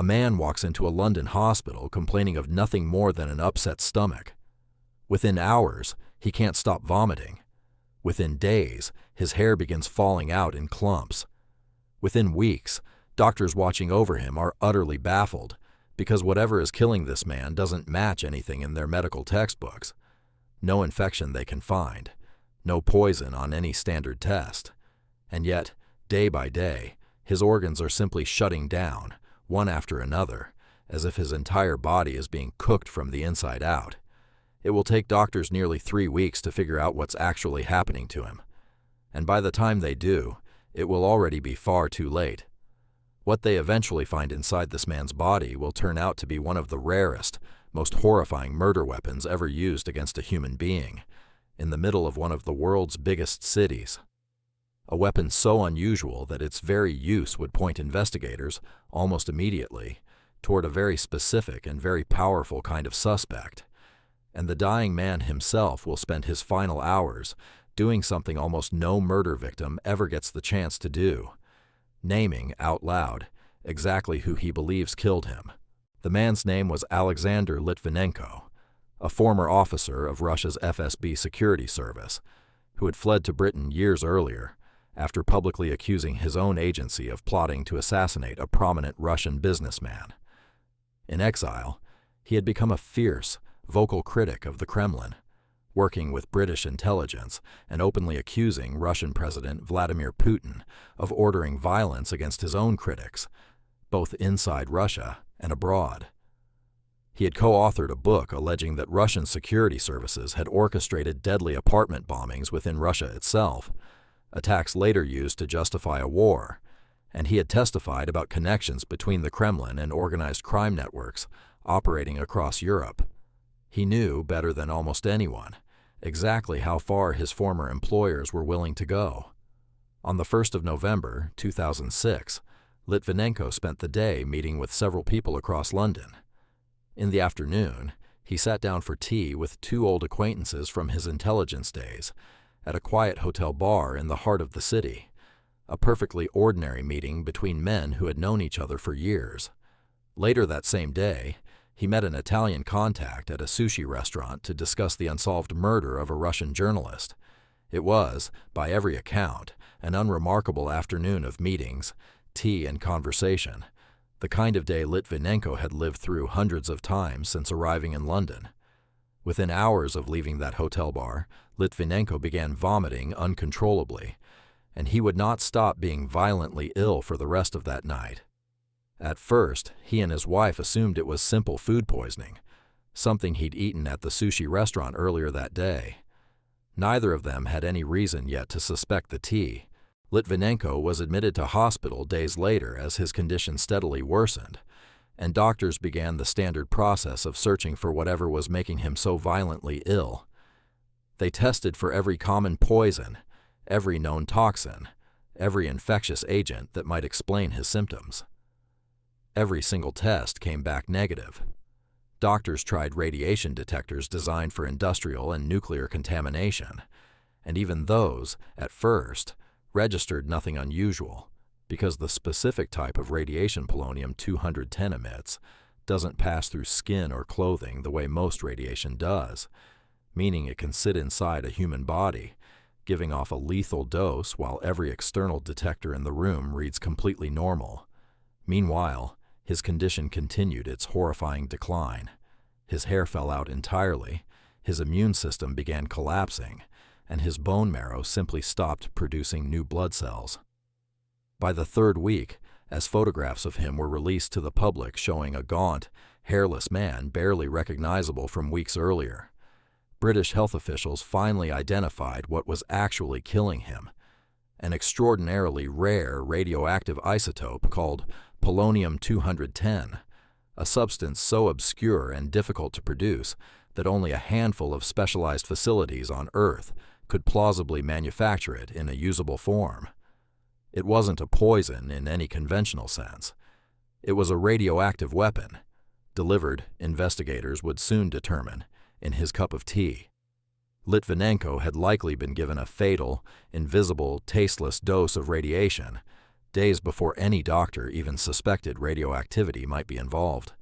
A man walks into a London hospital complaining of nothing more than an upset stomach. Within hours, he can't stop vomiting. Within days, his hair begins falling out in clumps. Within weeks, doctors watching over him are utterly baffled because whatever is killing this man doesn't match anything in their medical textbooks. No infection they can find, no poison on any standard test. And yet, day by day, his organs are simply shutting down, one after another, as if his entire body is being cooked from the inside out. It will take doctors nearly 3 weeks to figure out what's actually happening to him. And by the time they do, it will already be far too late. What they eventually find inside this man's body will turn out to be one of the rarest, most horrifying murder weapons ever used against a human being, in the middle of one of the world's biggest cities. A weapon so unusual that its very use would point investigators, almost immediately, toward a very specific and very powerful kind of suspect. And the dying man himself will spend his final hours doing something almost no murder victim ever gets the chance to do, naming out loud exactly who he believes killed him. The man's name was Alexander Litvinenko, a former officer of Russia's FSB security service, who had fled to Britain years earlier after publicly accusing his own agency of plotting to assassinate a prominent Russian businessman. In exile, he had become a fierce, vocal critic of the Kremlin, working with British intelligence and openly accusing Russian President Vladimir Putin of ordering violence against his own critics, both inside Russia and abroad. He had co-authored a book alleging that Russian security services had orchestrated deadly apartment bombings within Russia itself, attacks later used to justify a war, and he had testified about connections between the Kremlin and organized crime networks operating across Europe. He knew, better than almost anyone, exactly how far his former employers were willing to go. On the 1st of November, 2006, Litvinenko spent the day meeting with several people across London. In the afternoon, he sat down for tea with 2 old acquaintances from his intelligence days at a quiet hotel bar in the heart of the city, a perfectly ordinary meeting between men who had known each other for years. Later that same day, he met an Italian contact at a sushi restaurant to discuss the unsolved murder of a Russian journalist. It was, by every account, an unremarkable afternoon of meetings, tea, and conversation, the kind of day Litvinenko had lived through hundreds of times since arriving in London. Within hours of leaving that hotel bar, Litvinenko began vomiting uncontrollably, and he would not stop being violently ill for the rest of that night. At first, he and his wife assumed it was simple food poisoning, something he'd eaten at the sushi restaurant earlier that day. Neither of them had any reason yet to suspect the tea. Litvinenko was admitted to hospital days later as his condition steadily worsened, and doctors began the standard process of searching for whatever was making him so violently ill. They tested for every common poison, every known toxin, every infectious agent that might explain his symptoms. Every single test came back negative. Doctors tried radiation detectors designed for industrial and nuclear contamination, and even those, at first, registered nothing unusual, because the specific type of radiation polonium-210 emits doesn't pass through skin or clothing the way most radiation does, meaning it can sit inside a human body, giving off a lethal dose while every external detector in the room reads completely normal. Meanwhile, his condition continued its horrifying decline. His hair fell out entirely, his immune system began collapsing, and his bone marrow simply stopped producing new blood cells. By the 3rd week, as photographs of him were released to the public showing a gaunt, hairless man barely recognizable from weeks earlier, British health officials finally identified what was actually killing him, an extraordinarily rare radioactive isotope called polonium-210, a substance so obscure and difficult to produce that only a handful of specialized facilities on Earth could plausibly manufacture it in a usable form. It wasn't a poison in any conventional sense. It was a radioactive weapon, delivered, investigators would soon determine, in his cup of tea. Litvinenko had likely been given a fatal, invisible, tasteless dose of radiation, days before any doctor even suspected radioactivity might be involved.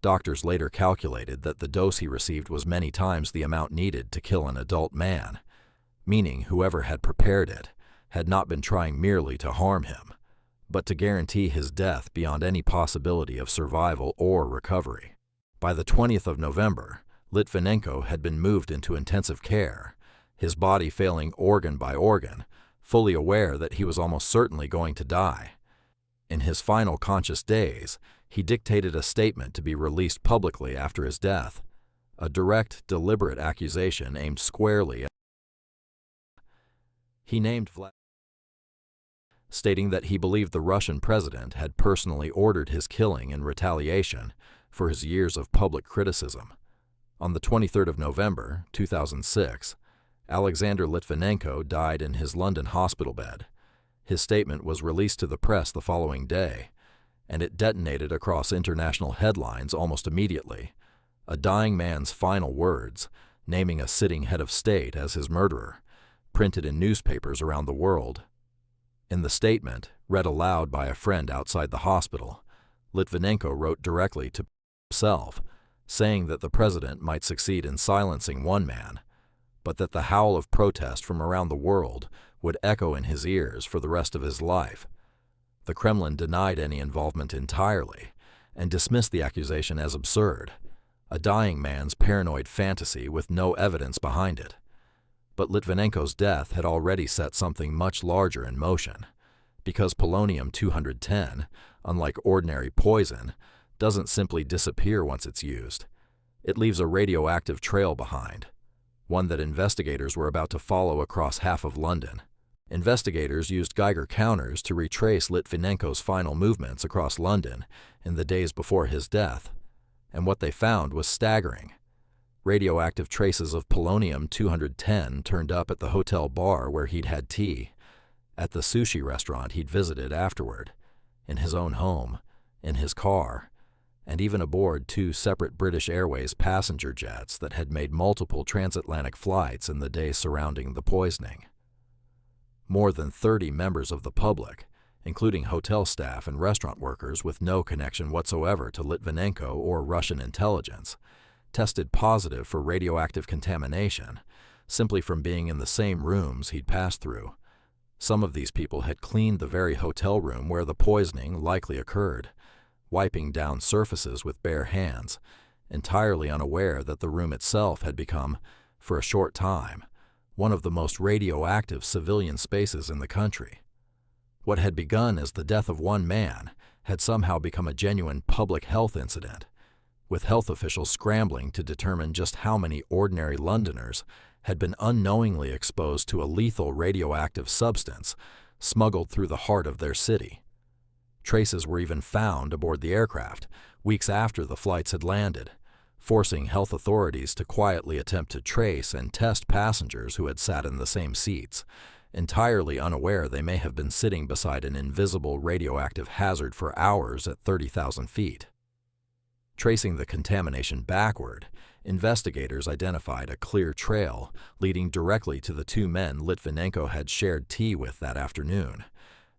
Doctors later calculated that the dose he received was many times the amount needed to kill an adult man, meaning whoever had prepared it had not been trying merely to harm him, but to guarantee his death beyond any possibility of survival or recovery. By the 20th of November, Litvinenko had been moved into intensive care, his body failing organ by organ, fully aware that he was almost certainly going to die. In his final conscious days, he dictated a statement to be released publicly after his death, a direct, deliberate accusation aimed squarely at he named stating that he believed the Russian president had personally ordered his killing in retaliation for his years of public criticism. On the 23rd of November, 2006, Alexander Litvinenko died in his London hospital bed. His statement was released to the press the following day, and it detonated across international headlines almost immediately. A dying man's final words, naming a sitting head of state as his murderer, printed in newspapers around the world. In the statement, read aloud by a friend outside the hospital, Litvinenko wrote directly to himself, saying that the president might succeed in silencing one man, but that the howl of protest from around the world would echo in his ears for the rest of his life. The Kremlin denied any involvement entirely and dismissed the accusation as absurd, a dying man's paranoid fantasy with no evidence behind it. But Litvinenko's death had already set something much larger in motion, because polonium-210, unlike ordinary poison, doesn't simply disappear once it's used. It leaves a radioactive trail behind, one that investigators were about to follow across half of London. Investigators used Geiger counters to retrace Litvinenko's final movements across London in the days before his death, and what they found was staggering. Radioactive traces of polonium-210 turned up at the hotel bar where he'd had tea, at the sushi restaurant he'd visited afterward, in his own home, in his car, and even aboard two separate British Airways passenger jets that had made multiple transatlantic flights in the days surrounding the poisoning. More than 30 members of the public, including hotel staff and restaurant workers with no connection whatsoever to Litvinenko or Russian intelligence, tested positive for radioactive contamination simply from being in the same rooms he'd passed through. Some of these people had cleaned the very hotel room where the poisoning likely occurred, wiping down surfaces with bare hands, entirely unaware that the room itself had become, for a short time, one of the most radioactive civilian spaces in the country. What had begun as the death of one man had somehow become a genuine public health incident, with health officials scrambling to determine just how many ordinary Londoners had been unknowingly exposed to a lethal radioactive substance smuggled through the heart of their city. Traces were even found aboard the aircraft weeks after the flights had landed, forcing health authorities to quietly attempt to trace and test passengers who had sat in the same seats, entirely unaware they may have been sitting beside an invisible radioactive hazard for hours at 30,000 feet. Tracing the contamination backward, investigators identified a clear trail leading directly to the two men Litvinenko had shared tea with that afternoon.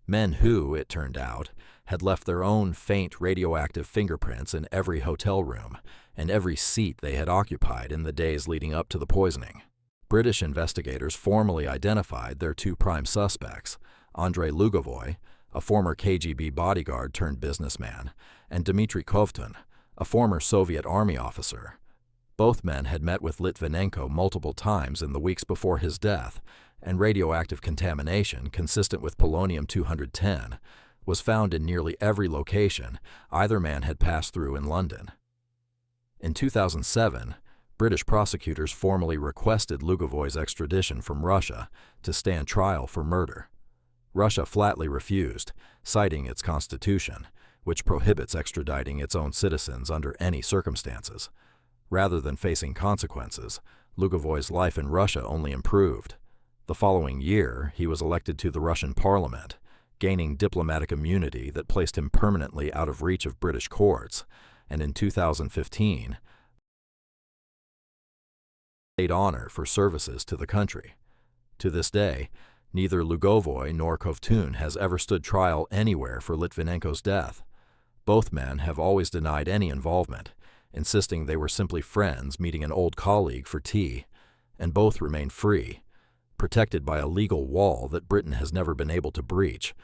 Men who, it turned out, had left their own faint radioactive fingerprints in every hotel room and every seat they had occupied in the days leading up to the poisoning. British investigators formally identified their two prime suspects, Andrei Lugovoy, a former KGB bodyguard turned businessman, and Dmitry Kovtun, a former Soviet army officer. Both men had met with Litvinenko multiple times in the weeks before his death, and radioactive contamination consistent with polonium-210 was found in nearly every location either man had passed through in London. In 2007, British prosecutors formally requested Lugovoy's extradition from Russia to stand trial for murder. Russia flatly refused, citing its constitution, which prohibits extraditing its own citizens under any circumstances. Rather than facing consequences, Lugovoy's life in Russia only improved. The following year, he was elected to the Russian parliament, gaining diplomatic immunity that placed him permanently out of reach of British courts, and in 2015, state honor for services to the country. To this day, Neither Lugovoy nor Kovtun has ever stood trial anywhere for Litvinenko's death. Both men have always denied any involvement, insisting they were simply friends meeting an old colleague for tea, and both remain free, protected by a legal wall that Britain has never been able to breach,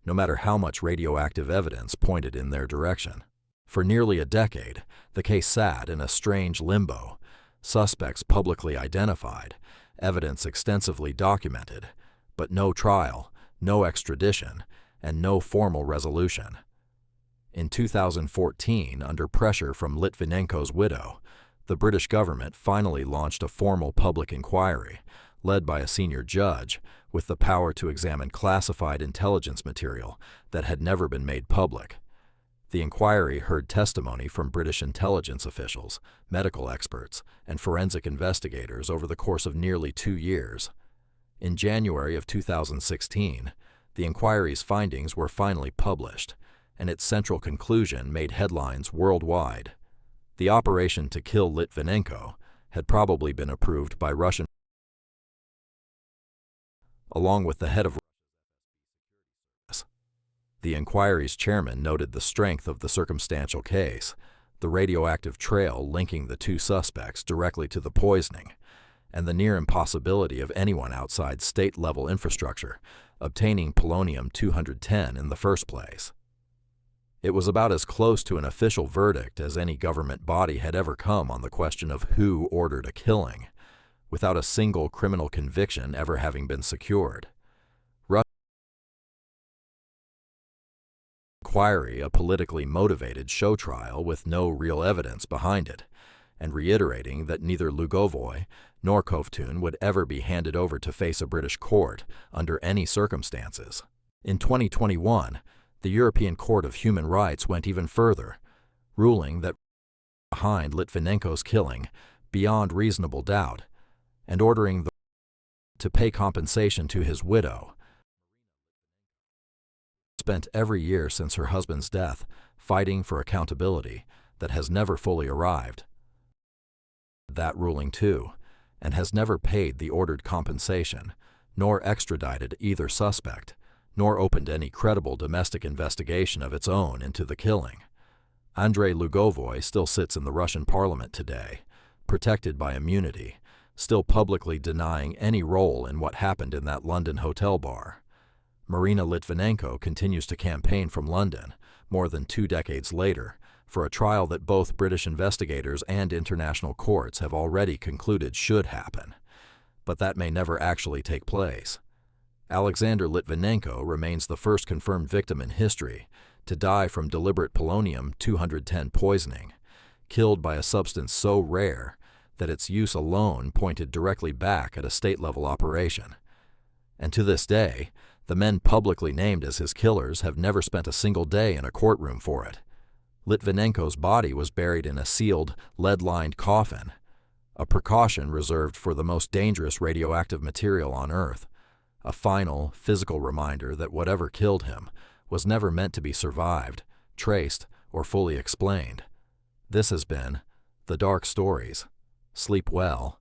no matter how much radioactive evidence pointed in their direction. For nearly a decade, the case sat in a strange limbo, suspects publicly identified, evidence extensively documented, but no trial, no extradition, and no formal resolution. In 2014, under pressure from Litvinenko's widow, the British government finally launched a formal public inquiry, led by a senior judge, with the power to examine classified intelligence material that had never been made public. The inquiry heard testimony from British intelligence officials, medical experts, and forensic investigators over the course of nearly 2 years. In January of 2016, the inquiry's findings were finally published, and its central conclusion made headlines worldwide. The operation to kill Litvinenko had probably been approved by Russian, along with the head of Russia. The inquiry's chairman noted the strength of the circumstantial case, the radioactive trail linking the two suspects directly to the poisoning, and the near impossibility of anyone outside state-level infrastructure obtaining polonium-210 in the first place. It was about as close to an official verdict as any government body had ever come on the question of who ordered a killing, without a single criminal conviction ever having been secured. Russia's inquiry, a politically motivated show trial with no real evidence behind it, and reiterating that neither Lugovoy nor Kovtun would ever be handed over to face a British court under any circumstances. In 2021, the European Court of Human Rights went even further, ruling that behind Litvinenko's killing beyond reasonable doubt, and ordering the to pay compensation to his widow, spent every year since her husband's death fighting for accountability that has never fully arrived. That ruling too, and has never paid the ordered compensation, nor extradited either suspect, nor opened any credible domestic investigation of its own into the killing. Andrei Lugovoy still sits in the Russian parliament today, protected by immunity, still publicly denying any role in what happened in that London hotel bar. Marina Litvinenko continues to campaign from London, more than 2 decades later, for a trial that both British investigators and international courts have already concluded should happen, but that may never actually take place. Alexander Litvinenko remains the first confirmed victim in history to die from deliberate polonium-210 poisoning, killed by a substance so rare that its use alone pointed directly back at a state-level operation. And to this day, the men publicly named as his killers have never spent a single day in a courtroom for it. Litvinenko's body was buried in a sealed, lead-lined coffin, a precaution reserved for the most dangerous radioactive material on Earth, a final, physical reminder that whatever killed him was never meant to be survived, traced, or fully explained. This has been The Dark Stories. Sleep well.